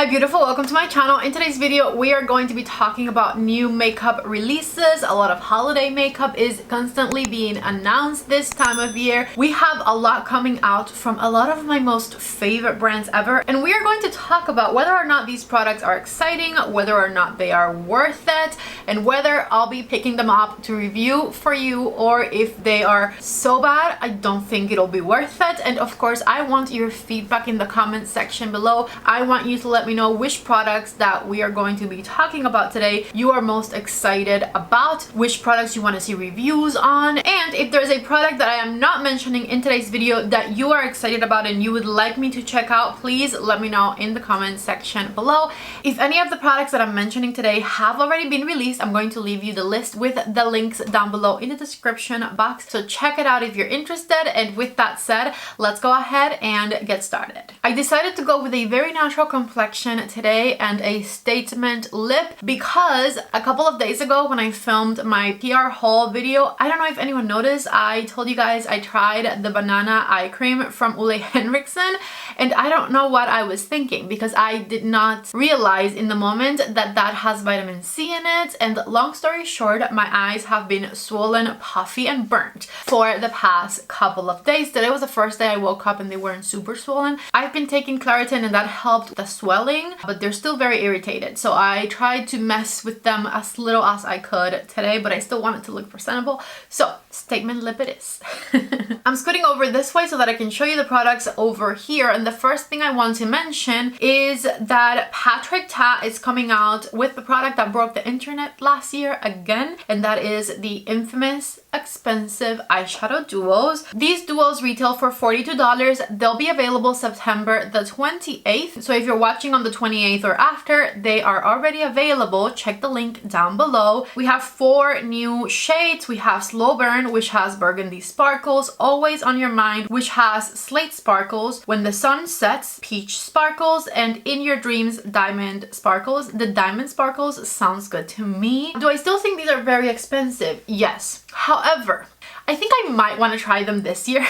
Hi beautiful, welcome to my channel. In today's video we are going to be talking about new makeup releases. A lot of holiday makeup is constantly being announced this time of year. We have a lot coming out from a lot of my most favorite brands ever, and we are going to talk about whether or not these products are exciting, whether or not they are worth it, and whether I'll be picking them up to review for you, or if they are so bad I don't think it'll be worth it. And of course I want your feedback in the comment section below. I want you to let me know which products that we are going to be talking about today you are most excited about, which products you want to see reviews on, and if there's a product that I am not mentioning in today's video that you are excited about and you would like me to check out, please let me know in the comment section below. If any of the products that I'm mentioning today have already been released, I'm going to leave you the list with the links down below in the description box, so check it out if you're interested. And with that said, let's go ahead and get started. I decided to go with a very natural complexion today and a statement lip because a couple of days ago when I filmed my PR haul video, I don't know if anyone noticed, I told you guys I tried the banana eye cream from Ole Henriksen, and I don't know what I was thinking because I did not realize in the moment that that has vitamin C in it. And long story short, my eyes have been swollen, puffy and burnt for the past couple of days. Today was the first day I woke up and they weren't super swollen. I've been taking Claritin and that helped the swelling, but they're still very irritated, so I tried to mess with them as little as I could today, but I still want it to look presentable, so statement lip it is. I'm scooting over this way so that I can show you the products over here, and the first thing I want to mention is that PATRICIAALONSO is coming out with the product that broke the internet last year again, and that is the infamous expensive eyeshadow duos. These duos retail for $42. They'll be available September the 28th, so if you're watching on the 28th or after, they are already available. Check the link down below. We have 4 new shades. We have Slow Burn, which has burgundy sparkles, Always on Your Mind, which has slate sparkles, When the Sun Sets, peach sparkles, and In Your Dreams, diamond sparkles. The diamond sparkles sounds good to me. Do I still think these are very expensive? Yes. However, I think I might want to try them this year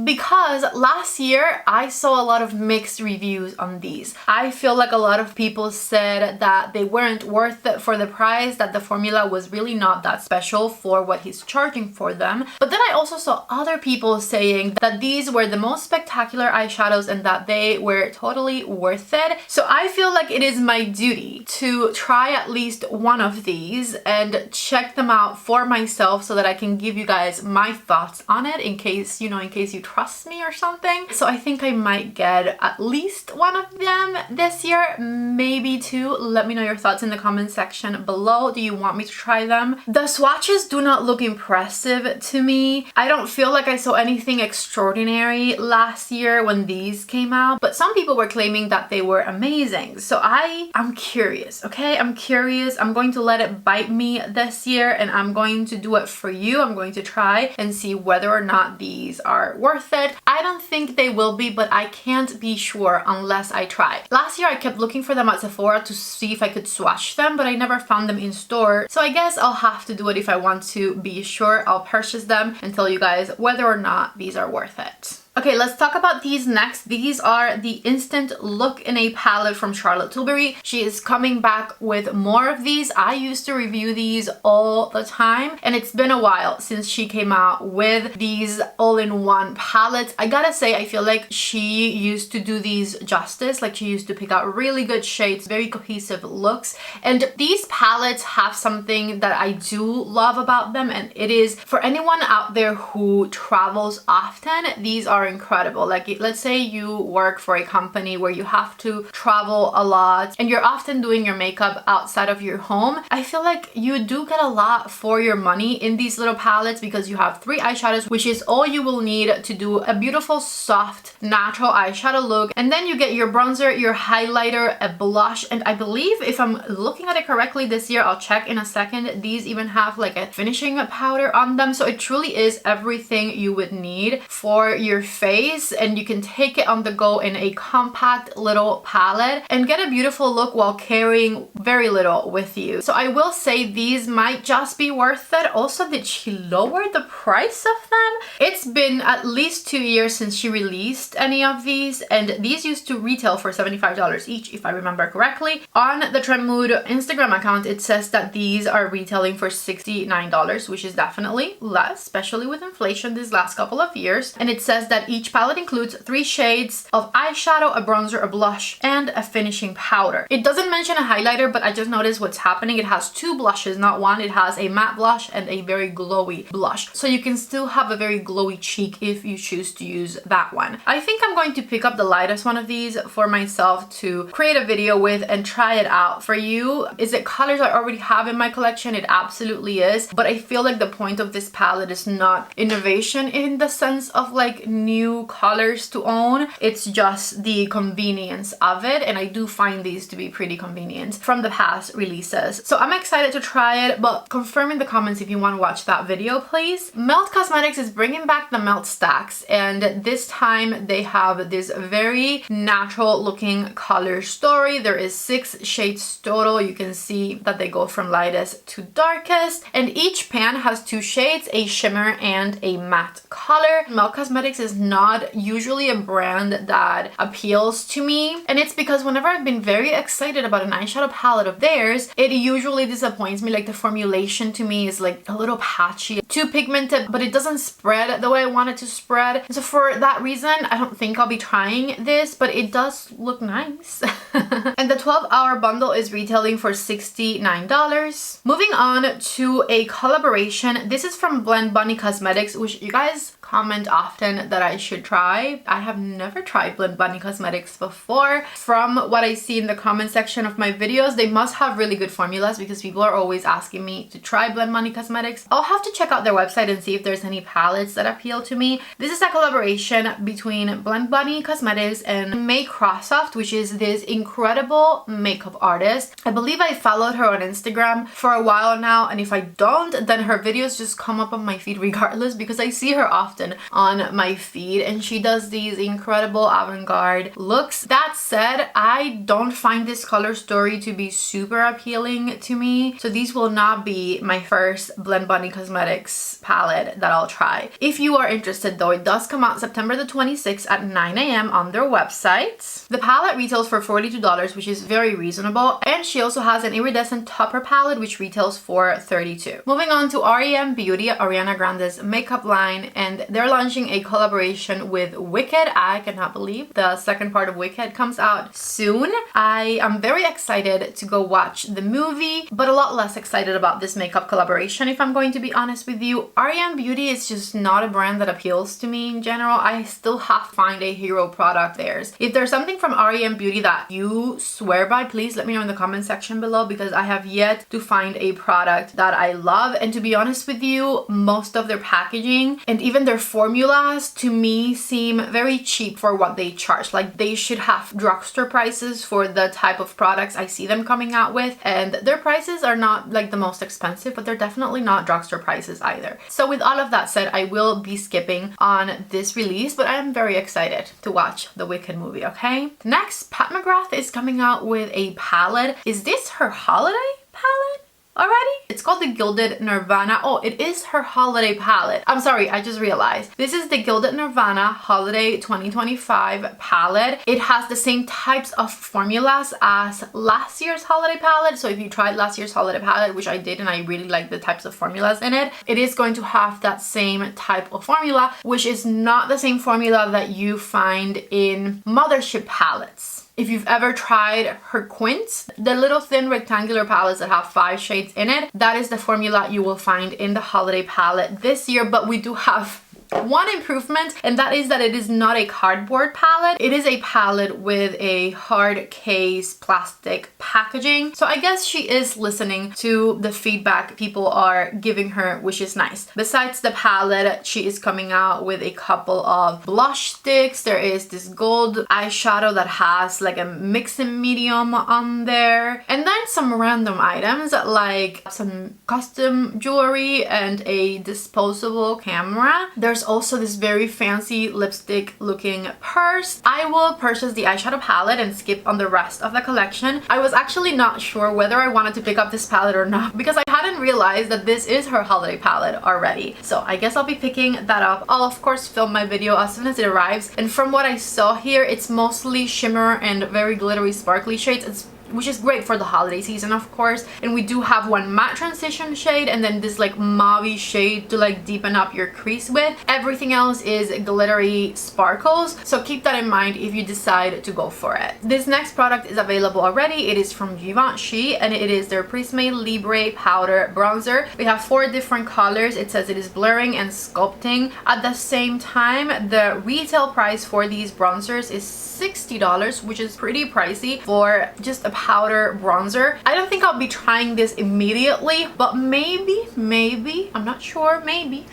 because last year I saw a lot of mixed reviews on these. I feel like a lot of people said that they weren't worth it for the price, that the formula was really not that special for what he's charging for them. But then I also saw other people saying that these were the most spectacular eyeshadows and that they were totally worth it. So I feel like it is my duty to try at least one of these and check them out for myself so that I can give you guys my thoughts on it in case, you know, in case you trust me or something. So I think I might get at least one of them this year, maybe 2. Let me know your thoughts in the comment section below. Do you want me to try them? The swatches do not look impressive to me. I don't feel like I saw anything extraordinary last year when these came out, but some people were claiming that they were amazing. So I'm curious, okay? I'm curious. I'm going to let it bite me this year and I'm going to do it for you. I'm going to try and see whether or not these are worth it. I don't think they will be, but I can't be sure unless I try. Last year I kept looking for them at Sephora to see if I could swatch them, but I never found them in store. So I guess I'll have to do it if I want to be sure. I'll purchase them and tell you guys whether or not these are worth it. Okay, let's talk about these next. These are the Instant Look in a palette from Charlotte Tilbury. She is coming back with more of these. I used to review these all the time, and it's been a while since she came out with these all-in-one palettes. I gotta say, I feel like she used to do these justice. Like, she used to pick out really good shades, very cohesive looks. And these palettes have something that I do love about them, and it is for anyone out there who travels often, these are incredible. Like, let's say you work for a company where you have to travel a lot and you're often doing your makeup outside of your home. I feel like you do get a lot for your money in these little palettes because you have 3 eyeshadows, which is all you will need to do a beautiful, soft, natural eyeshadow look. And then you get your bronzer, your highlighter, a blush, and I believe, if I'm looking at it correctly this year, I'll check in a second, these even have like a finishing powder on them. So it truly is everything you would need for your face, and you can take it on the go in a compact little palette and get a beautiful look while carrying very little with you. So I will say these might just be worth it. Also, did she lower the price of them? It's been at least 2 years since she released any of these, and these used to retail for $75 each, if I remember correctly. On the Trendmood Instagram account, it says that these are retailing for $69, which is definitely less, especially with inflation these last couple of years. And it says that each palette includes 3 shades of eyeshadow, a bronzer, a blush, and a finishing powder. It doesn't mention a highlighter, but I just noticed what's happening. It has 2 blushes, not one. It has a matte blush and a very glowy blush. So you can still have a very glowy cheek if you choose to use that one. I think I'm going to pick up the lightest one of these for myself to create a video with and try it out for you. Is it colors I already have in my collection? It absolutely is, but I feel like the point of this palette is not innovation in the sense of like new colors to own. It's just the convenience of it, and I do find these to be pretty convenient from the past releases. So I'm excited to try it, but confirm in the comments if you want to watch that video, please. Melt Cosmetics is bringing back the Melt Stacks, and this time they have this very natural looking color story. There is 6 shades total. You can see that they go from lightest to darkest, and each pan has 2 shades, a shimmer and a matte color. Melt Cosmetics is not usually a brand that appeals to me, and it's because whenever I've been very excited about an eyeshadow palette of theirs, it usually disappoints me. Like the formulation to me is like a little patchy, too pigmented, but it doesn't spread the way I want it to spread. And so for that reason, I don't think I'll be trying this, but it does look nice. And the 12-hour bundle is retailing for $69. Moving on to a collaboration. This is from Blend Bunny Cosmetics, which you guys comment often that I should try. I have never tried Blend Bunny Cosmetics before. From what I see in the comment section of my videos, they must have really good formulas because people are always asking me to try Blend Bunny Cosmetics. I'll have to check out their website and see if there's any palettes that appeal to me. This is a collaboration between Blend Bunny Cosmetics and May Crossoft, which is this incredible makeup artist. I believe I followed her on Instagram for a while now, and if I don't, then her videos just come up on my feed regardless because I see her often on my feed, and she does these incredible avant-garde looks. That said, I don't find this color story to be super appealing to me, so these will not be my first Blend Bunny Cosmetics palette that I'll try. If you are interested though, it does come out September the 26th at 9 AM on their website. The palette retails for $42, which is very reasonable, and she also has an iridescent topper palette which retails for $32. Moving on to REM Beauty, Ariana Grande's makeup line, and they're launching a collaboration with Wicked. I cannot believe the second part of Wicked comes out soon. I am very excited to go watch the movie, but a lot less excited about this makeup collaboration, if I'm going to be honest with you. REM Beauty is just not a brand that appeals to me in general. I still have to find a hero product theirs. If there's something from REM Beauty that you swear by, please let me know in the comment section below, because I have yet to find a product that I love. And to be honest with you, most of their packaging and even their formulas to me seem very cheap for what they charge. Like they should have drugstore prices for the type of products I see them coming out with, and their prices are not like the most expensive, but they're definitely not drugstore prices either. So with all of that said, I will be skipping on this release, but I am very excited to watch the Wicked movie, okay? Next, Pat McGrath is coming out with a palette. Is this her holiday palette already? It's called the Gilded Nirvana. Oh, it is her holiday palette. I'm sorry, I just realized. This is the Gilded Nirvana Holiday 2025 palette. It has the same types of formulas as last year's holiday palette. So if you tried last year's holiday palette, which I did, and I really like the types of formulas in it, it is going to have that same type of formula, which is not the same formula that you find in Mothership palettes. If you've ever tried her Quints, the little thin rectangular palettes that have 5 shades in it, that is the formula you will find in the holiday palette this year. But we do have one improvement, and that is that it is not a cardboard palette. It is a palette with a hard case plastic packaging. So I guess she is listening to the feedback people are giving her, which is nice. Besides the palette, she is coming out with a couple of blush sticks. There is this gold eyeshadow that has like a mix and medium on there, and then some random items like some custom jewelry and a disposable camera. There's there's also this very fancy lipstick looking purse. I will purchase the eyeshadow palette and skip on the rest of the collection. I was actually not sure whether I wanted to pick up this palette or not because I hadn't realized that this is her holiday palette already. So I guess I'll be picking that up. I'll of course film my video as soon as it arrives, and from what I saw here, it's mostly shimmer and very glittery sparkly shades, which is great for the holiday season, of course. And we do have one matte transition shade and then this like mauve shade to like deepen up your crease with. Everything else is glittery sparkles, so keep that in mind if you decide to go for it. This next product is available already. It is from Givenchy and it is their Prisme Libre Powder Bronzer. We have 4 different colors. It says it is blurring and sculpting. At the same time, the retail price for these bronzers is $60, which is pretty pricey for just a powder bronzer. I don't think I'll be trying this immediately, but maybe, I'm not sure, maybe.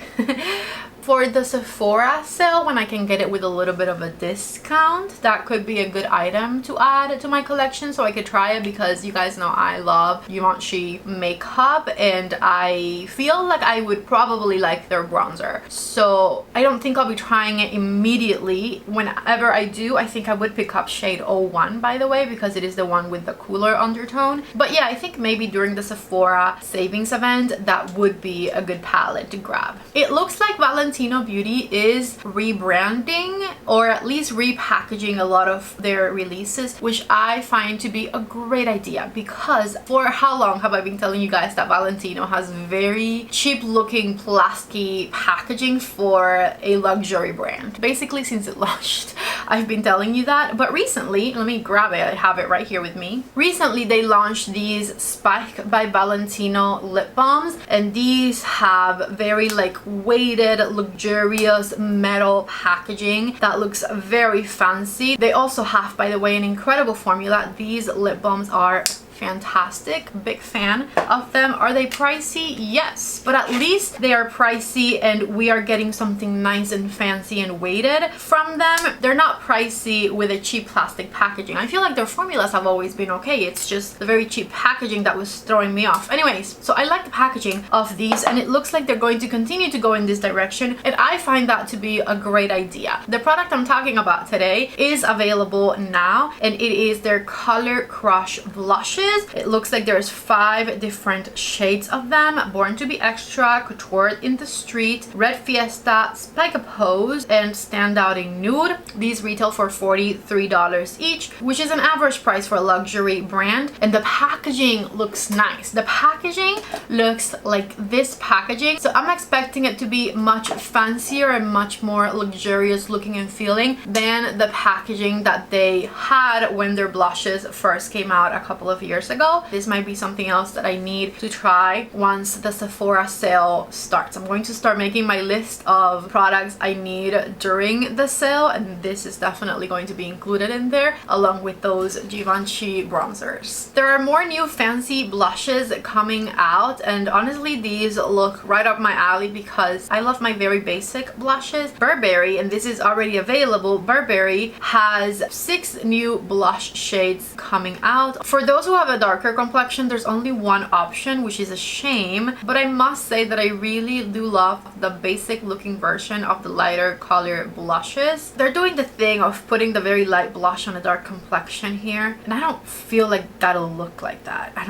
For the Sephora sale, when I can get it with a little bit of a discount, that could be a good item to add to my collection so I could try it, because you guys know I love Givenchy makeup and I feel like I would probably like their bronzer. So I don't think I'll be trying it immediately. Whenever I do, I think I would pick up shade 01, by the way, because it is the one with the cooler undertone. But yeah, I think maybe during the Sephora savings event, that would be a good palette to grab. It looks like Valentino Beauty is rebranding, or at least repackaging, a lot of their releases, which I find to be a great idea, because for how long have I been telling you guys that Valentino has very cheap looking plasticky packaging for a luxury brand? Basically since it launched, I've been telling you that. But recently, let me grab it, I have it right here with me. Recently they launched these Spike by Valentino lip balms, and these have very like weighted, luxurious metal packaging that looks very fancy. They also have, by the way, an incredible formula. These lip balms are fantastic, big fan of them. Are they pricey? Yes, but at least they are pricey and we are getting something nice and fancy and weighted from them. They're not pricey with a cheap plastic packaging. I feel like their formulas have always been okay. It's just the very cheap packaging that was throwing me off. Anyways, so I like the packaging of these and it looks like they're going to continue to go in this direction, and I find that to be a great idea. The product I'm talking about today is available now, and it is their Color Crush blushes. It looks like there's 5 different shades of them: Born to be Extra, Couture in the Street, Red Fiesta, Spike a Pose, and Stand Out in Nude. These retail for $43 each, which is an average price for a luxury brand. And the packaging looks nice. The packaging looks like this packaging, so I'm expecting it to be much fancier and much more luxurious looking and feeling than the packaging that they had when their blushes first came out a couple of years ago. This might be something else that I need to try once the Sephora sale starts. I'm going to start making my list of products I need during the sale, and this is definitely going to be included in there, along with those Givenchy bronzers. There are more new fancy blushes coming out, and honestly these look right up my alley because I love my very basic blushes. Burberry, and this is already available, Burberry has 6 new blush shades coming out. For those who have a darker complexion, there's only one option, which is a shame, but I must say that I really do love the basic looking version of the lighter color blushes. They're doing the thing of putting the very light blush on a dark complexion here, and I don't feel like that'll look like that. I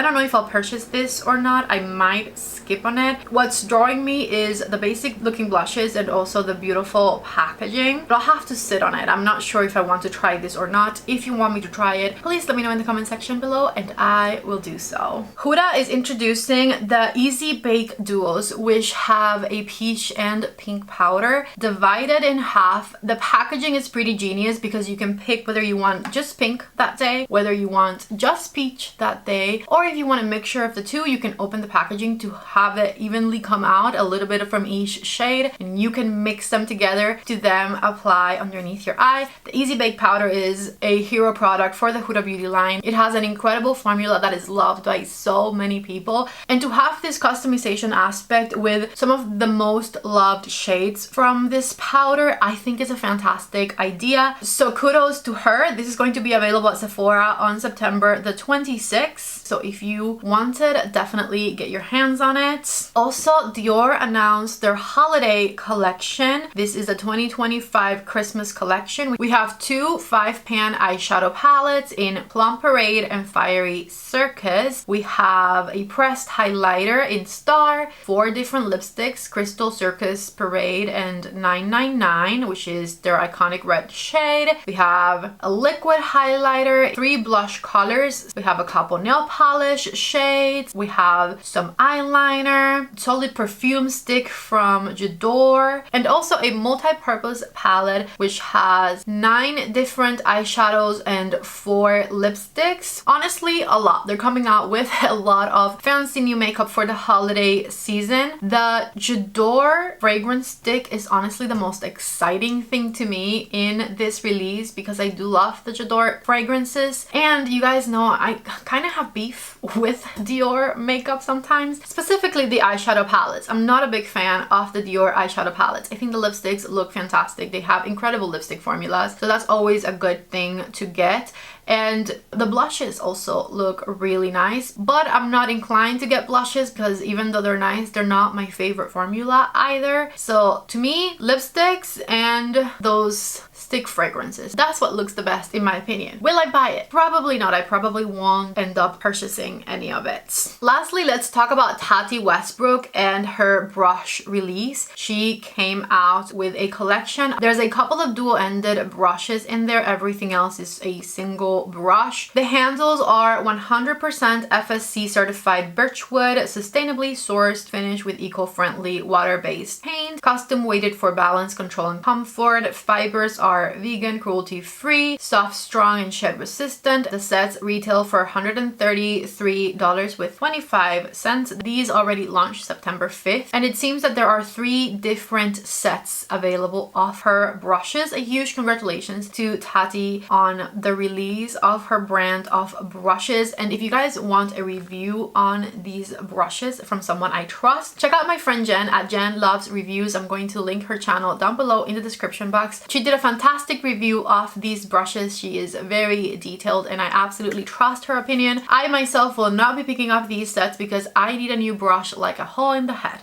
don't know if I'll purchase this or not. I might skip on it. What's drawing me is the basic looking blushes and also the beautiful packaging, but I'll have to sit on it. I'm not sure if I want to try this or not. If you want me to try it, please let me know in the comment section below and I will do so. Huda is introducing the Easy Bake Duos, which have a peach and pink powder divided in half. The packaging is pretty genius because you can pick whether you want just pink that day, whether you want just peach that day, or if you want a mixture of the two, you can open the packaging to have it evenly come out, a little bit from each shade, and you can mix them together to then apply underneath your eye. The Easy Bake Powder is a hero product for the Huda Beauty line. It has an incredible formula that is loved by so many people, and to have this customization aspect with some of the most loved shades from this powder, I think is a fantastic idea. So kudos to her. This is going to be available at Sephora on September the 26th. So if you want limited, definitely get your hands on it. Also, Dior announced their holiday collection. This is a 2025 Christmas collection. We have two 5-pan eyeshadow palettes in Plum Parade and Fiery Circus. We have a pressed highlighter in Star, 4 different lipsticks, Crystal, Circus, Parade, and 999, which is their iconic red shade. We have a liquid highlighter, 3 blush colors. We have a couple nail polish shades. We have some eyeliner, solid perfume stick from Dior, and also a multi-purpose palette which has 9 different eyeshadows and 4 lipsticks. Honestly, a lot. They're coming out with a lot of fancy new makeup for the holiday season. The Dior fragrance stick is honestly the most exciting thing to me in this release because I do love the Dior fragrances, and you guys know I kind of have beef with Dior makeup sometimes, specifically the eyeshadow palettes. I'm not a big fan of the Dior eyeshadow palettes. I think the lipsticks look fantastic. They have incredible lipstick formulas, so that's always a good thing to get. And the blushes also look really nice, but I'm not inclined to get blushes because even though they're nice, they're not my favorite formula either. So to me, lipsticks and those stick fragrances, that's what looks the best in my opinion. Will I buy it? Probably not. I probably won't end up purchasing any of it. Lastly, let's talk about Tatty Westbrook and her brush release. She came out with a collection. There's a couple of dual-ended brushes in there. Everything else is a single brush. The handles are 100% FSC certified birchwood, sustainably sourced finish with eco-friendly water-based paint, custom weighted for balance, control, and comfort. Fibers are vegan, cruelty-free, soft, strong, and shed resistant. The sets retail for $133 with 25 cents. These already launched September 5th, and it seems that there are 3 different sets available of her brushes. A huge congratulations to Tatty on the release of her brand of brushes. And if you guys want a review on these brushes from someone I trust, check out my friend Jen at Jen Loves Reviews. I'm going to link her channel down below in the description box. She did a fantastic review of these brushes. She is very detailed and I absolutely trust her opinion. I myself will not be picking up these sets because I need a new brush like a hole in the head.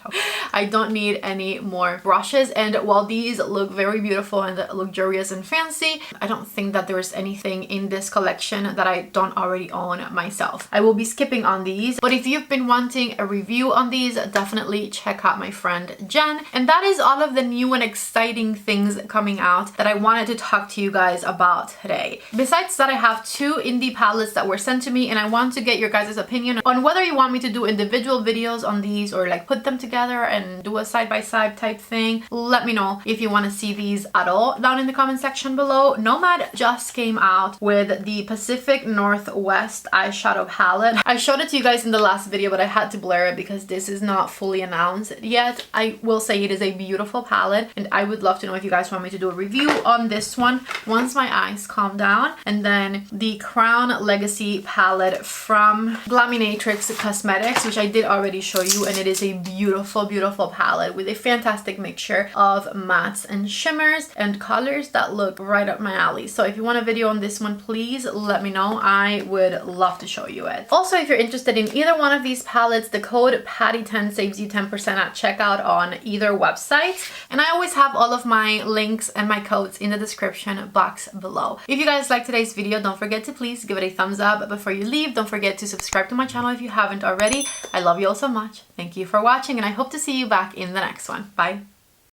I don't need any more brushes, and while these look very beautiful and luxurious and fancy, I don't think that there's anything in this collection that I don't already own myself. I will be skipping on these, but if you've been wanting a review on these, definitely check out my friend Jen. And that is all of the new and exciting things coming out that I wanted to talk to you guys about today. Besides that, I have 2 indie palettes that were sent to me, and I want to get your guys' opinion on whether you want me to do individual videos on these or like put them together and do a side-by-side type thing. Let me know if you want to see these at all down in the comment section below. Nomad just came out with the Pacific Northwest eyeshadow palette. I showed it to you guys in the last video, but I had to blur it because this is not fully announced yet. I will say it is a beautiful palette, and I would love to know if you guys want me to do a review on this one once my eyes calm down. And then the Crown Legacy palette from Glaminatrix Cosmetics, which I did already show you, and it is a beautiful, beautiful palette with a fantastic mixture of mattes and shimmers and colors that look right up my alley. So if you want a video on this one, please let me know. I would love to show you it. Also, if you're interested in either one of these palettes, the code PATTY10 saves you 10% at checkout on either website. And I always have all of my links and my codes in the description box below. If you guys liked today's video, don't forget to please give it a thumbs up. Before you leave, don't forget to subscribe to my channel if you haven't already. I love you all so much. Thank you for watching, and I hope to see you back in the next one. Bye.